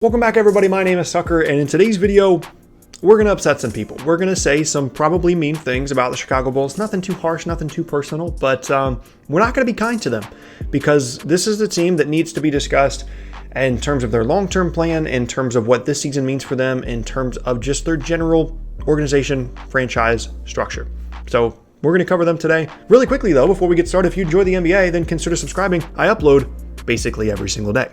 Welcome back, everybody. My name is Sucker, and in today's video, we're going to upset some people. We're going to say some probably mean things about the Chicago Bulls. Nothing too harsh, nothing too personal, but we're not going to be kind to them because this is the team that needs to be discussed in terms of their long-term plan, in terms of what this season means for them, in terms of just their general organization, franchise, structure. So we're going to cover them today. Really quickly, though, before we get started, if you enjoy the NBA, then consider subscribing. I upload basically every single day.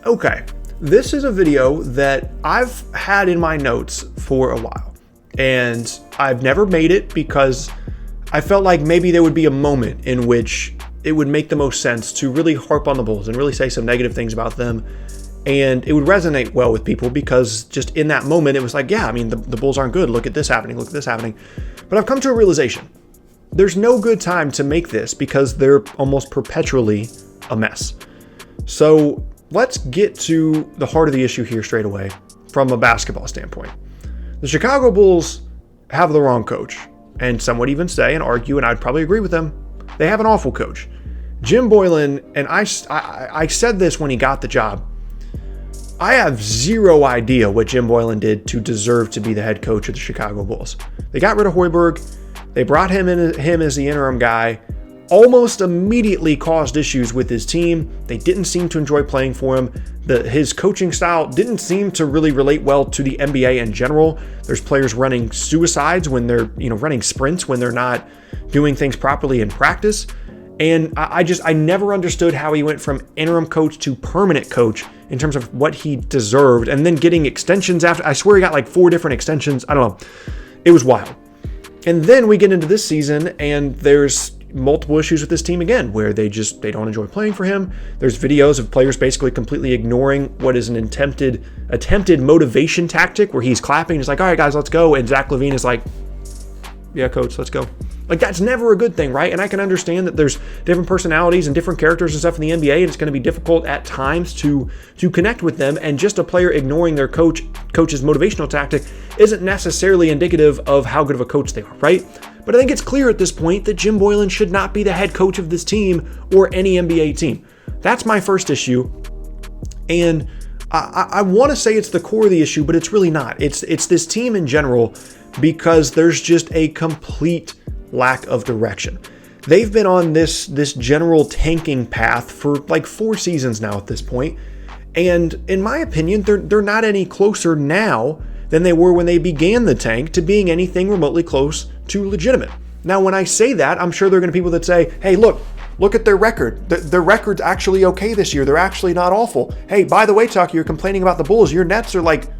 Okay. This is a video that I've had in my notes for a while, and I've never made it because I felt like maybe there would be a moment in which it would make the most sense to really harp on the Bulls and really say some negative things about them, and it would resonate well with people because just in that moment it was like, yeah, I mean, the Bulls aren't good. Look at this happening. Look at this happening. But I've come to a realization. There's no good time to make this because they're almost perpetually a mess. So let's get to the heart of the issue here straight away from a basketball standpoint. The Chicago Bulls have the wrong coach, and some would even say and argue, and I'd probably agree with them, they have an awful coach. Jim Boylen, and I said this when he got the job, I have zero idea what Jim Boylen did to deserve to be the head coach of the Chicago Bulls. They got rid of Hoiberg, they brought him as the interim guy, almost immediately caused issues with his team. They didn't seem to enjoy playing for him. His coaching style didn't seem to really relate well to the NBA in general. There's players running suicides when they're, running sprints when they're not doing things properly in practice. And I never understood how he went from interim coach to permanent coach in terms of what he deserved, and then getting extensions after. I swear he got like 4 different extensions. I don't know. It was wild. And then we get into this season, and there's multiple issues with this team again, where they don't enjoy playing for him. There's videos of players basically completely ignoring what is an attempted motivation tactic, where he's clapping. He's like, all right, guys, let's go. And Zach Lavine is like, yeah, coach, let's go. Like, that's never a good thing, right? And I can understand that there's different personalities and different characters and stuff in the NBA, and it's going to be difficult at times to connect with them. And just a player ignoring their coach's motivational tactic isn't necessarily indicative of how good of a coach they are, right? But I think it's clear at this point that Jim Boylen should not be the head coach of this team or any NBA team. That's my first issue. And I want to say it's the core of the issue, but it's really not. It's this team in general, because there's just a complete lack of direction. They've been on this general tanking path for like 4 seasons now at this point. And in my opinion, they're not any closer now than they were when they began the tank to being anything remotely close to legitimate. Now, when I say that, I'm sure there are going to be people that say, hey, look at their record. Their record's actually okay this year. They're actually not awful. Hey, by the way, Tuck, you're complaining about the Bulls. Your Nets are like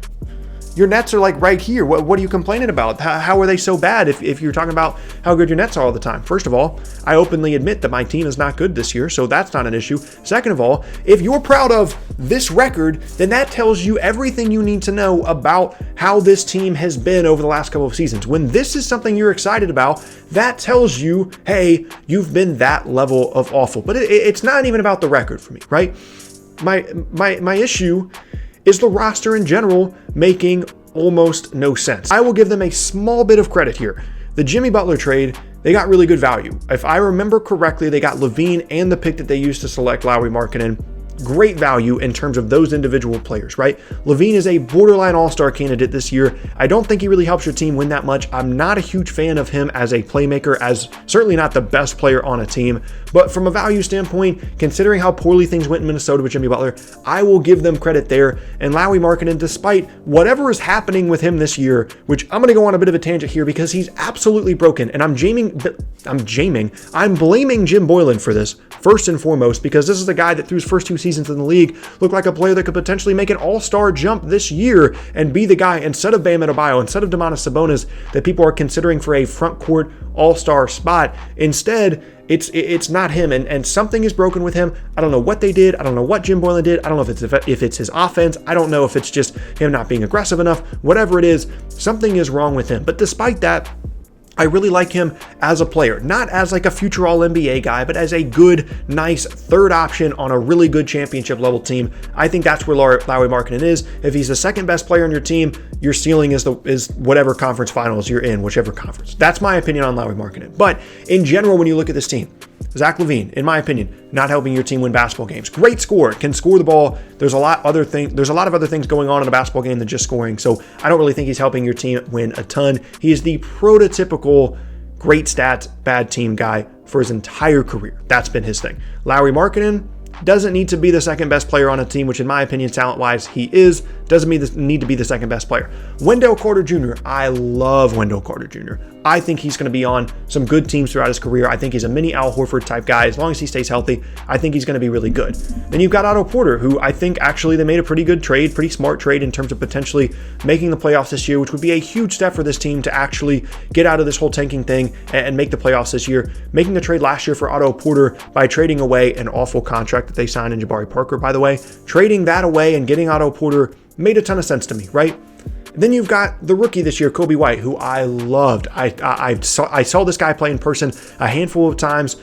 right here. What are you complaining about? How are they so bad if you're talking about how good your Nets are all the time? First of all, I openly admit that my team is not good this year, so that's not an issue. Second of all, if you're proud of this record, then that tells you everything you need to know about how this team has been over the last couple of seasons. When this is something you're excited about, that tells you, hey, you've been that level of awful. But it's not even about the record for me, right? My issue is the roster in general making almost no sense. I will give them a small bit of credit here. The Jimmy Butler trade, they got really good value. If I remember correctly, they got Lavine and the pick that they used to select Lauri Markkanen. Great value in terms of those individual players, right? Lavine is a borderline all-star candidate this year. I don't think he really helps your team win that much. I'm not a huge fan of him as a playmaker, as certainly not the best player on a team. But from a value standpoint, considering how poorly things went in Minnesota with Jimmy Butler, I will give them credit there. And Lauri Markkanen, despite whatever is happening with him this year, which I'm going to go on a bit of a tangent here because he's absolutely broken, and I'm blaming Jim Boylen for this first and foremost, because this is the guy that through his first 2 seasons in the league looked like a player that could potentially make an all-star jump this year and be the guy instead of Bam Adebayo, instead of Domantas Sabonis, that people are considering for a front court all-star spot. Instead, it's not him, and something is broken with him. I don't know what they did. I don't know what Jim Boylen did. I don't know if it's his offense. I don't know if it's just him not being aggressive enough. Whatever it is, something is wrong with him. But despite that, I really like him as a player, not as like a future All-NBA guy, but as a good, nice third option on a really good championship level team. I think that's where Lauri Markkanen is. If he's the second best player on your team, your ceiling is whatever conference finals you're in, whichever conference. That's my opinion on Lauri Markkanen. But in general, when you look at this team, Zach Lavine, in my opinion, not helping your team win basketball games. Great scorer, can score the ball. There's a lot of other things going on in a basketball game than just scoring. So I don't really think he's helping your team win a ton. He is the prototypical great stats, bad team guy for his entire career. That's been his thing. Lauri Markkanen doesn't need to be the second best player on a team, which in my opinion, talent-wise, he is. Doesn't need to be the second best player. Wendell Carter Jr. I love Wendell Carter Jr. I think he's going to be on some good teams throughout his career. I think he's a mini Al Horford type guy. As long as he stays healthy, I think he's going to be really good. Then you've got Otto Porter, who I think actually they made a pretty good trade, pretty smart trade in terms of potentially making the playoffs this year, which would be a huge step for this team to actually get out of this whole tanking thing and make the playoffs this year. Making the trade last year for Otto Porter by trading away an awful contract that they signed in Jabari Parker, by the way. Trading that away and getting Otto Porter made a ton of sense to me, right? Then you've got the rookie this year, Coby White, who I loved. I saw this guy play in person a handful of times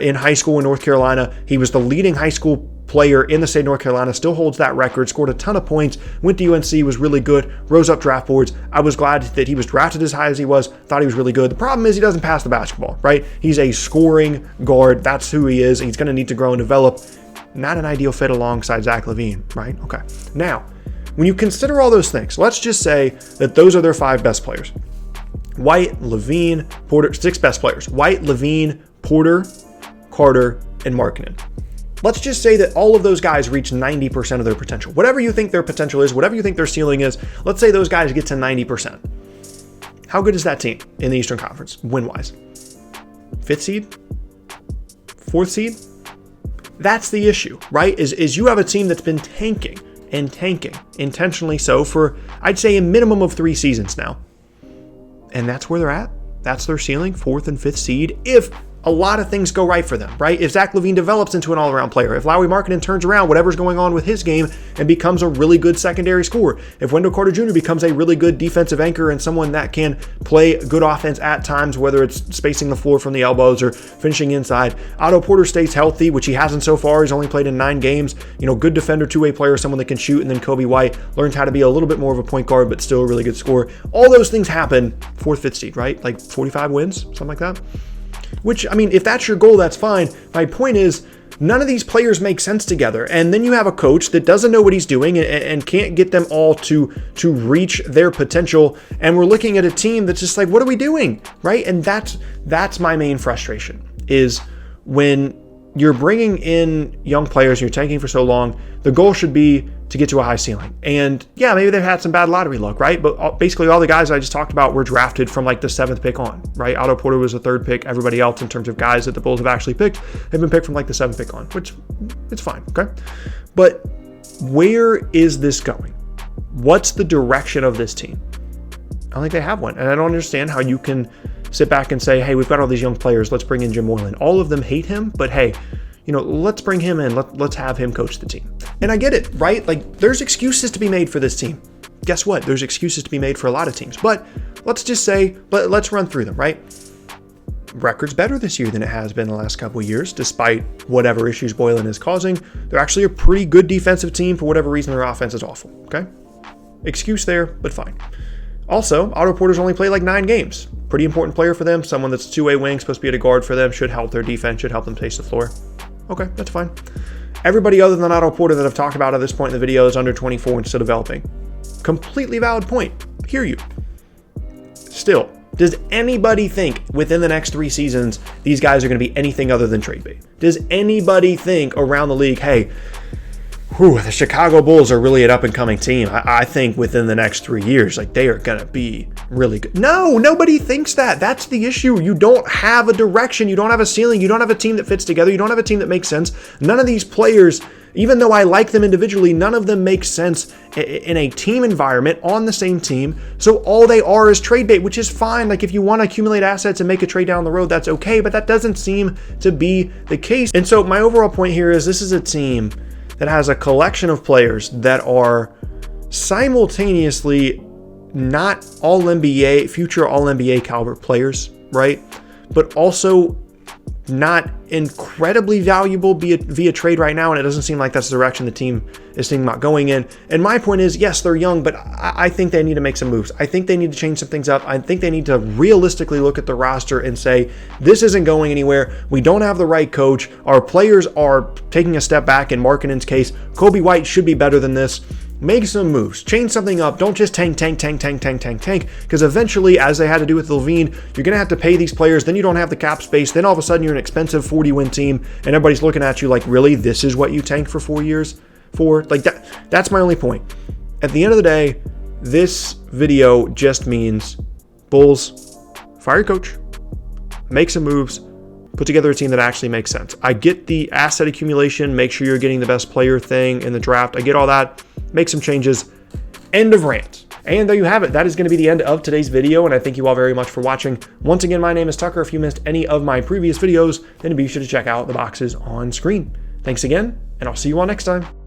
in high school in North Carolina. He was the leading high school player in the state of North Carolina, still holds that record, scored a ton of points, went to UNC, was really good, rose up draft boards. I was glad that he was drafted as high as he was, thought he was really good. The problem is he doesn't pass the basketball, right? He's a scoring guard. That's who he is. He's going to need to grow and develop. Not an ideal fit alongside Zach Lavine, right? Okay. Now, when you consider all those things, let's just say that those are their 5 best players. White, Lavine, Porter, 6 best players. White, Lavine, Porter, Carter, and Markkanen. Let's just say that all of those guys reach 90% of their potential. Whatever you think their potential is, whatever you think their ceiling is, let's say those guys get to 90%. How good is that team in the Eastern Conference, win-wise? 5th seed? 4th seed? That's the issue, right? Is you have a team that's been tanking and tanking, intentionally so, for, I'd say, a minimum of 3 seasons now. And that's where they're at. That's their ceiling, 4th and 5th seed, if a lot of things go right for them, right? If Zach Lavine develops into an all-around player, if Lauri Markkanen turns around whatever's going on with his game and becomes a really good secondary scorer, if Wendell Carter Jr. becomes a really good defensive anchor and someone that can play good offense at times, whether it's spacing the floor from the elbows or finishing inside, Otto Porter stays healthy, which he hasn't so far. He's only played in 9 games. Good defender, two-way player, someone that can shoot, and then Coby White learns how to be a little bit more of a point guard, but still a really good scorer. All those things happen, 4th, 5th seed, right? Like 45 wins, something like that. Which, I mean, if that's your goal, that's fine. My point is, none of these players make sense together. And then you have a coach that doesn't know what he's doing and can't get them all to reach their potential. And we're looking at a team that's just like, what are we doing? Right? And that's my main frustration, is when you're bringing in young players, you're tanking for so long, the goal should be to get to a high ceiling. And yeah, maybe they've had some bad lottery luck, right? But basically all the guys I just talked about were drafted from like the 7th pick on, right? Otto Porter was the 3rd pick. Everybody else in terms of guys that the Bulls have actually picked have been picked from like the 7th pick on, which it's fine, okay? But where is this going? What's the direction of this team? I don't think they have one. And I don't understand how you can sit back and say, hey, we've got all these young players, let's bring in Jim Boylen. All of them hate him, but hey, let's bring him in. Let's have him coach the team. And I get it, right? Like, there's excuses to be made for this team. Guess what? There's excuses to be made for a lot of teams. But let's just say, let's run through them, right? Record's better this year than it has been the last couple of years, despite whatever issues Boylen is causing. They're actually a pretty good defensive team. For whatever reason, their offense is awful, okay? Excuse there, but fine. Also, Otto Porter's only played like 9 games. Pretty important player for them. Someone that's a two-way wing, supposed to be at a guard for them, should help their defense, should help them pace the floor. Okay, that's fine. Everybody other than Otto Porter that I've talked about at this point in the video is under 24 and still developing. Completely valid point. Hear you. Still, does anybody think within the next 3 seasons these guys are going to be anything other than trade bait? Does anybody think around the league, hey, the Chicago Bulls are really an up-and-coming team. I think within the next 3 years, like, they are going to be really good. No, nobody thinks that. That's the issue. You don't have a direction. You don't have a ceiling. You don't have a team that fits together. You don't have a team that makes sense. None of these players, even though I like them individually, none of them make sense in a team environment on the same team. So all they are is trade bait, which is fine. Like, if you want to accumulate assets and make a trade down the road, that's okay. But that doesn't seem to be the case. And so my overall point here is this is a team that has a collection of players that are simultaneously not all NBA, future all NBA caliber players, right? But also not incredibly valuable via trade right now, and it doesn't seem like that's the direction the team is thinking about going in. And my point is, yes, they're young, but I think they need to make some moves. I think they need to change some things up. I think they need to realistically look at the roster and say, this isn't going anywhere. We don't have the right coach. Our players are taking a step back. In Markkanen's case, Coby White should be better than this. Make some moves, change something up. Don't just tank, because eventually, as they had to do with Lavine, you're going to have to pay these players. Then you don't have the cap space. Then all of a sudden, you're an expensive 40-win team, and everybody's looking at you like, really? This is what you tanked for 4 years for? Like, that's my only point. At the end of the day, this video just means Bulls, fire your coach, make some moves, put together a team that actually makes sense. I get the asset accumulation, make sure you're getting the best player thing in the draft. I get all that. Make some changes. End of rant. And there you have it. That is going to be the end of today's video, and I thank you all very much for watching. Once again, my name is Tucker. If you missed any of my previous videos, then be sure to check out the boxes on screen. Thanks again, and I'll see you all next time.